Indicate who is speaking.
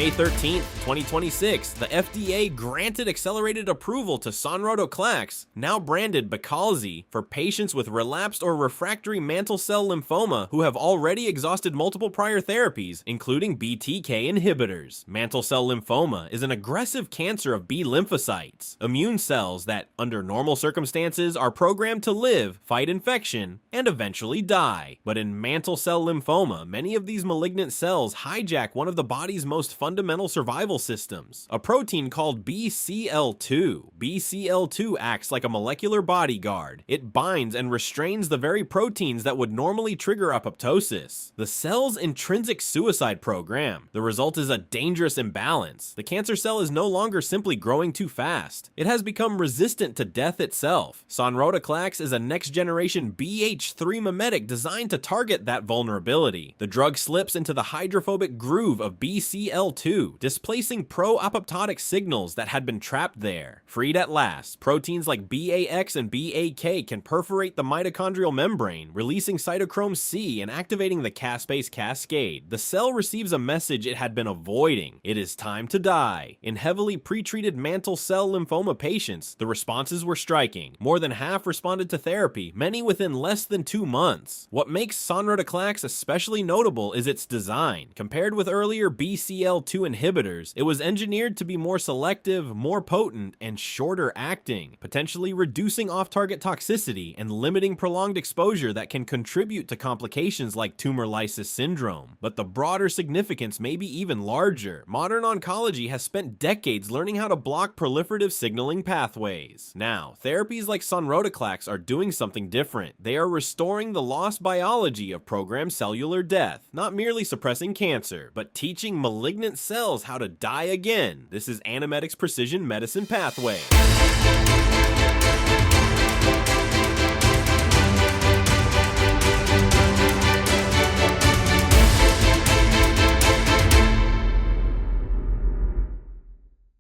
Speaker 1: May 13, 2026, the FDA granted accelerated approval to Sonrotoclax, now branded Beqalzi, for patients with relapsed or refractory mantle cell lymphoma who have already exhausted multiple prior therapies, including BTK inhibitors. Mantle cell lymphoma is an aggressive cancer of B lymphocytes, immune cells that, under normal circumstances, are programmed to live, fight infection, and eventually die. But in mantle cell lymphoma, many of these malignant cells hijack one of the body's most fundamental survival systems, a protein called BCL2. BCL2 acts like a molecular bodyguard. It binds and restrains the very proteins that would normally trigger apoptosis, the cell's intrinsic suicide program. The result is a dangerous imbalance. The cancer cell is no longer simply growing too fast. It has become resistant to death itself. Sonrotoclax is a next-generation BH3 mimetic designed to target that vulnerability. The drug slips into the hydrophobic groove of BCL2, displacing pro-apoptotic signals that had been trapped there. Freed at last, proteins like BAX and BAK can perforate the mitochondrial membrane, releasing cytochrome C and activating the caspase cascade. The cell receives a message it had been avoiding. It is time to die. In heavily pretreated mantle cell lymphoma patients, the responses were striking. More than half responded to therapy, many within less than 2 months. What makes Sonrotoclax especially notable is its design. Compared with earlier BCL2 inhibitors, it was engineered to be more selective, more potent, and shorter acting, potentially reducing off-target toxicity and limiting prolonged exposure that can contribute to complications like tumor lysis syndrome. But the broader significance may be even larger. Modern oncology has spent decades learning how to block proliferative signaling pathways. Now, therapies like Sonrotoclax are doing something different. They are restoring the lost biology of programmed cellular death, not merely suppressing cancer, but teaching malignant cells how to die again. This is Animedix Precision Medicine Pathways.